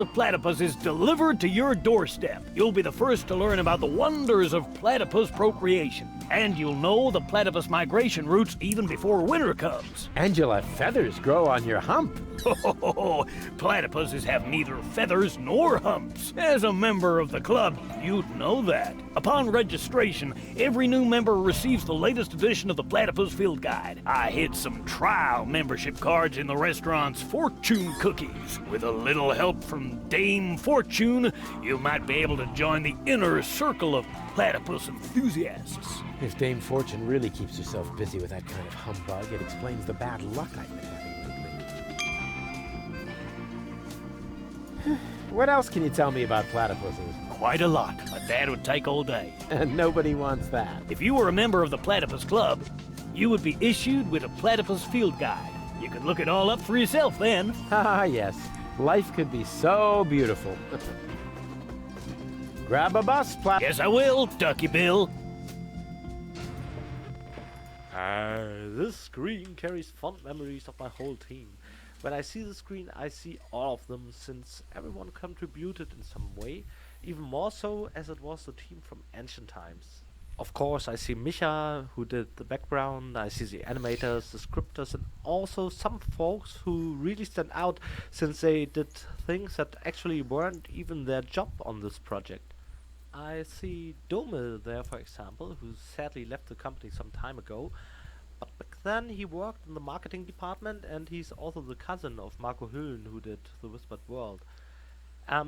The platypus is delivered to your doorstep. You'll be the first to learn about the wonders of platypus procreation. And you'll know the platypus migration routes even before winter comes. And you'll have feathers grow on your hump. Platypuses have neither feathers nor humps. As a member of the club, you'd know that. Upon registration, every new member receives the latest edition of the Platypus Field Guide. I hid some trial membership cards in the restaurant's Fortune cookies. With a little help from Dame Fortune, you might be able to join the inner circle of platypus enthusiasts. If Dame Fortune really keeps herself busy with that kind of humbug, it explains the bad luck I've been having lately. What else can you tell me about platypuses? Quite a lot, but that would take all day. And nobody wants that. If you were a member of the Platypus Club, you would be issued with a Platypus Field Guide. You could look it all up for yourself then. Ah, yes. Life could be so beautiful. Grab a bus, Yes, I will, Ducky Bill. This screen carries fond memories of my whole team. When I see the screen, I see all of them, since everyone contributed in some way, even more so as it was the team from ancient times. Of course, I see Micha, who did the background, I see the animators, the scripters, and also some folks who really stand out, since they did things that actually weren't even their job on this project. I see Dome there, for example, who sadly left the company some time ago, but back then he worked in the marketing department, and he's also the cousin of Marco Hüllen, who did The Whispered World.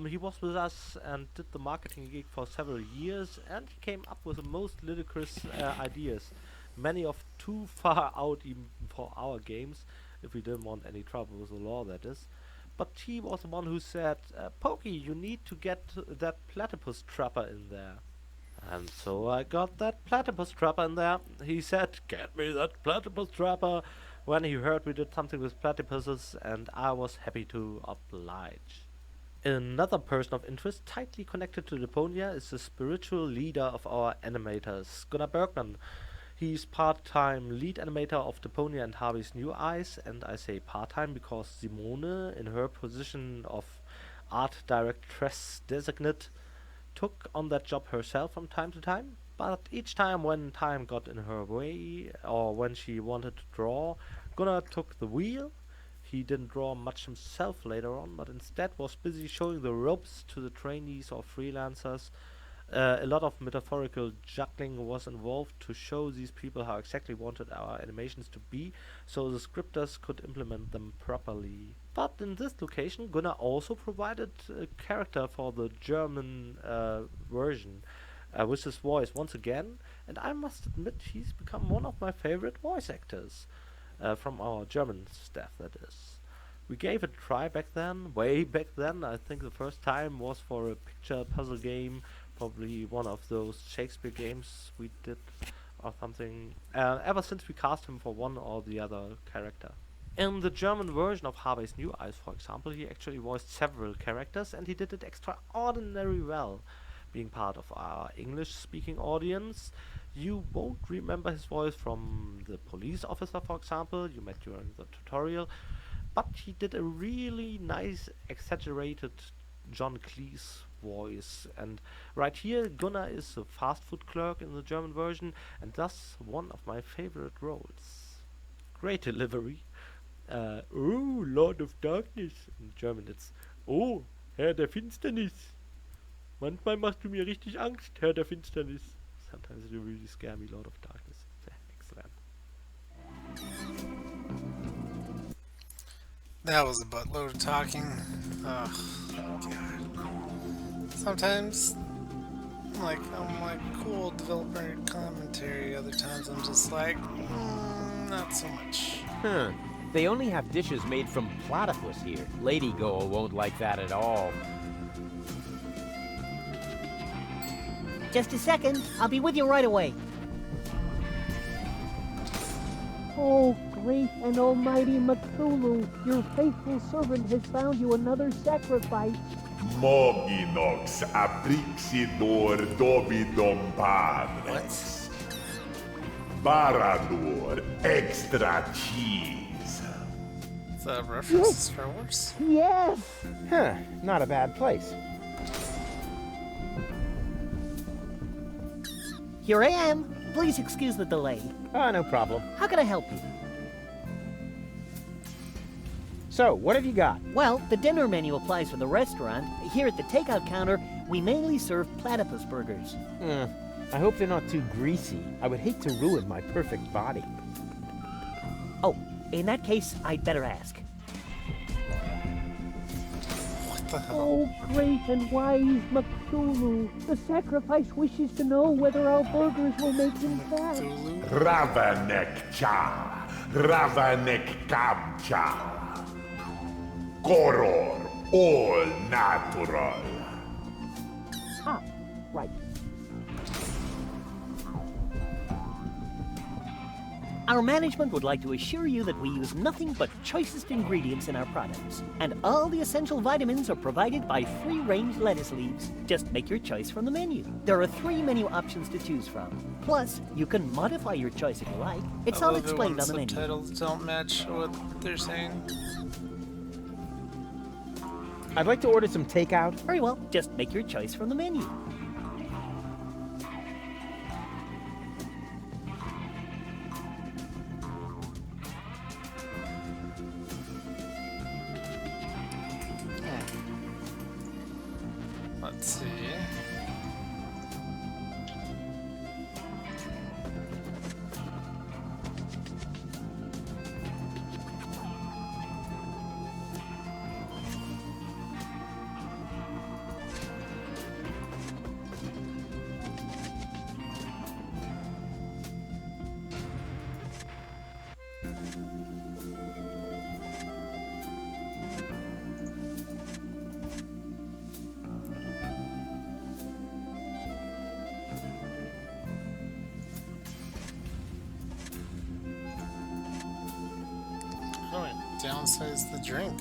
He was with us and did the marketing gig for several years, and he came up with the most ludicrous ideas, many of too far out even for our games, if we didn't want any trouble with the law, that is. But he was the one who said, Pokey, you need to get that platypus trapper in there. And so I got that platypus trapper in there. He said, get me that platypus trapper, when he heard we did something with platypuses, and I was happy to oblige. Another person of interest tightly connected to Deponia is the spiritual leader of our animators, Gunnar Bergman. He's part-time lead animator of Deponia and Harvey's New Eyes, and I say part-time because Simone, in her position of art directress designate, took on that job herself from time to time, but each time when time got in her way, or when she wanted to draw, Gunnar took the wheel. He didn't draw much himself later on, but instead was busy showing the ropes to the trainees or freelancers. A lot of metaphorical juggling was involved to show these people how exactly wanted our animations to be, so the scripters could implement them properly. But in this location, Gunnar also provided a character for the German version with his voice once again, and I must admit he's become one of my favorite voice actors. From our German staff, that is. We gave it a try back then, way back then. I think the first time was for a picture puzzle game, probably one of those Shakespeare games we did or something. Ever since we cast him for one or the other character. In the German version of Harvey's New Eyes, for example, he actually voiced several characters, and he did it extraordinarily well. Being part of our English-speaking audience, you won't remember his voice from the police officer, for example, you met during the tutorial, but he did a really nice, exaggerated John Cleese voice. And right here, Gunnar is a fast food clerk in the German version, and thus one of my favorite roles. Great delivery. Oh, Lord of Darkness. In German it's, oh, Herr der Finsternis. Manchmal machst du mir richtig Angst, Herr der Finsternis. Sometimes you really scare me, Lord of Darkness. Excellent. That was a buttload of talking. Oh, God. Sometimes, I'm like, cool developer commentary. Other times I'm just like, not so much. They only have dishes made from platypus here. Lady Goa won't like that at all. Just a second. I'll be with you right away. Oh, great and almighty Cthulhu, your faithful servant has found you another sacrifice. Moginox aprixidor dobidom padres. Barador extra cheese. The reference to Star Wars? Yes! Huh, not a bad place. Here I am. Please excuse the delay. No problem. How can I help you? So, what have you got? Well, the dinner menu applies for the restaurant. Here at the takeout counter, we mainly serve platypus burgers. I hope they're not too greasy. I would hate to ruin my perfect body. Oh, in that case, I'd better ask. What the hell? Oh, great and wise Cthulhu, the sacrifice wishes to know whether our burgers will make him fat. Cthulhu? Ravanek cha, Ravanek kamcha. Koror, all natural. Ah, right. Our management would like to assure you that we use nothing but choicest ingredients in our products. And all the essential vitamins are provided by free-range lettuce leaves. Just make your choice from the menu. There are 3 menu options to choose from. Plus, you can modify your choice if you like. It's all Although explained the on the menu. subtitles don't match what they're saying. I'd like to order some takeout. Very well, just make your choice from the menu. Let's see. Oh, it downsized the drink.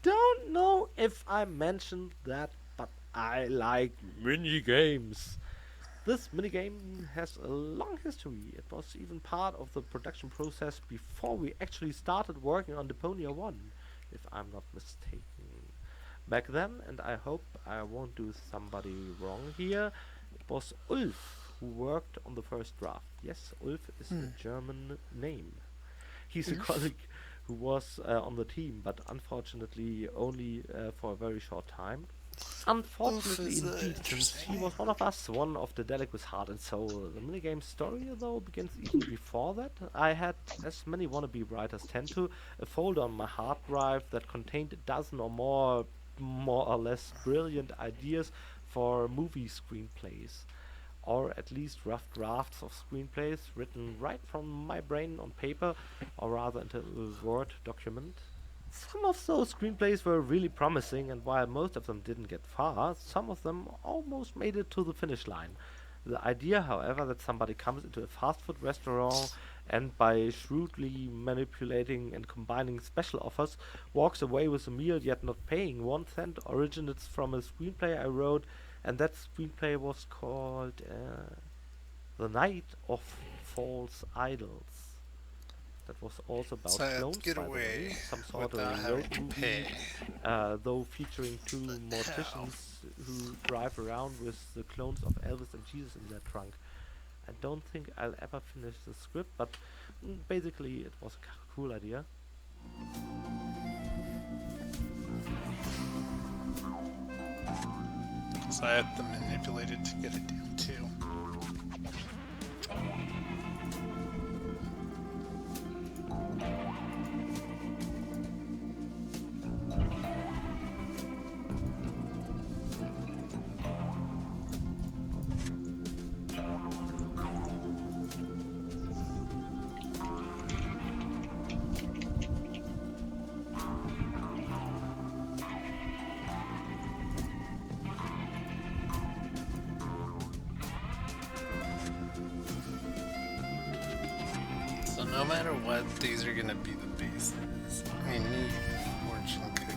Don't know if I mentioned that, but I like mini games. This minigame has a long history. It was even part of the production process before we actually started working on Deponia 1, if I'm not mistaken. Back then, and I hope I won't do somebody wrong here, it was Ulf who worked on the first draft. Yes, Ulf is a German name. He's a colleague who was on the team, but unfortunately only for a very short time. Unfortunately is, indeed, since interesting. he was one of us, one of the Dalek with heart and soul. The minigame story, though, begins even before that. I had, as many wannabe writers tend to, a folder on my hard drive that contained a dozen or more or less brilliant ideas for movie screenplays. Or at least rough drafts of screenplays written right from my brain on paper, or rather into a Word document. Some of those screenplays were really promising, and while most of them didn't get far, some of them almost made it to the finish line. The idea, however, that somebody comes into a fast food restaurant and by shrewdly manipulating and combining special offers walks away with a meal yet not paying 1 cent originates from a screenplay I wrote, and that screenplay was called The Night of False Idols. That was also about So I have clones, to get by the way, away some sort without of having road to movie, pay. though featuring 2 morticians who drive around with the clones of Elvis and Jesus in their trunk. I don't think I'll ever finish the script, but basically it was a cool idea. So I had to manipulate it to get it down too. no matter what, these are gonna be the bases. I need fortune cookie.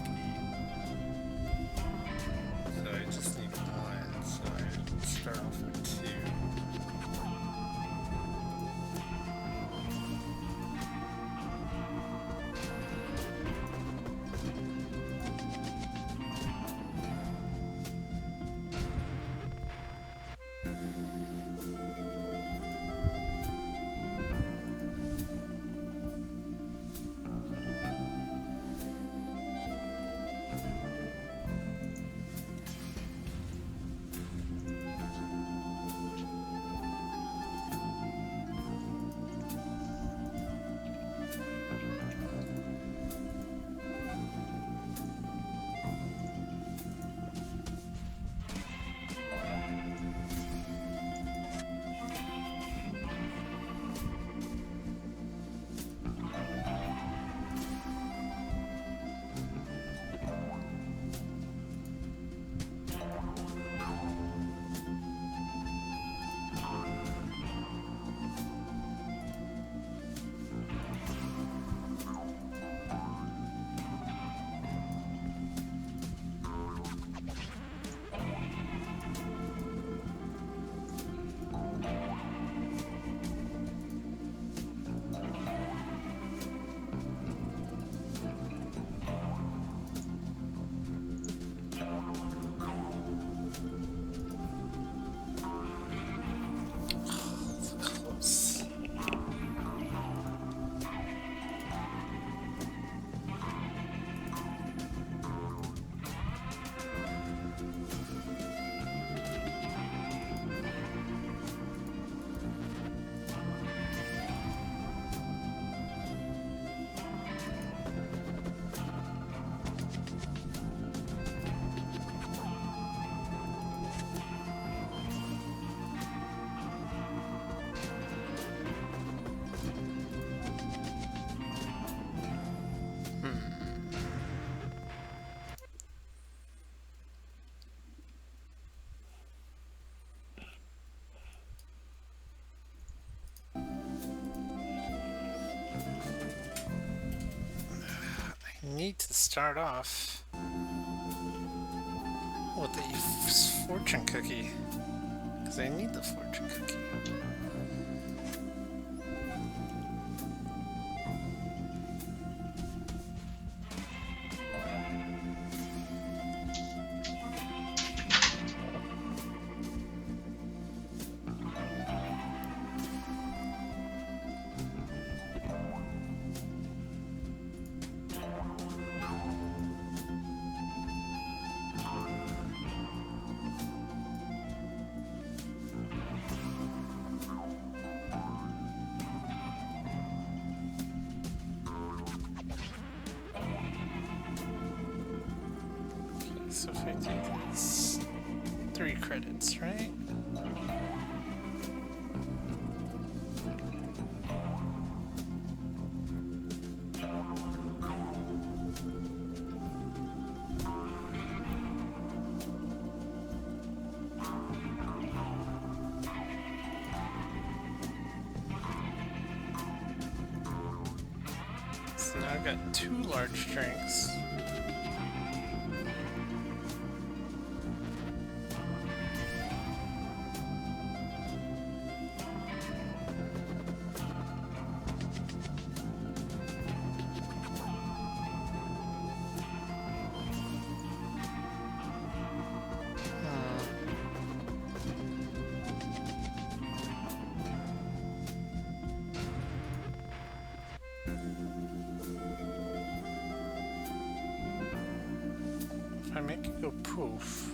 So I just need one, so I start off with 2. Close. I need to start off with a fortune cookie, because I need the fortune cookie. So if I do this, 3 credits, right? So now I've got 2 large drinks. If I make it go poof.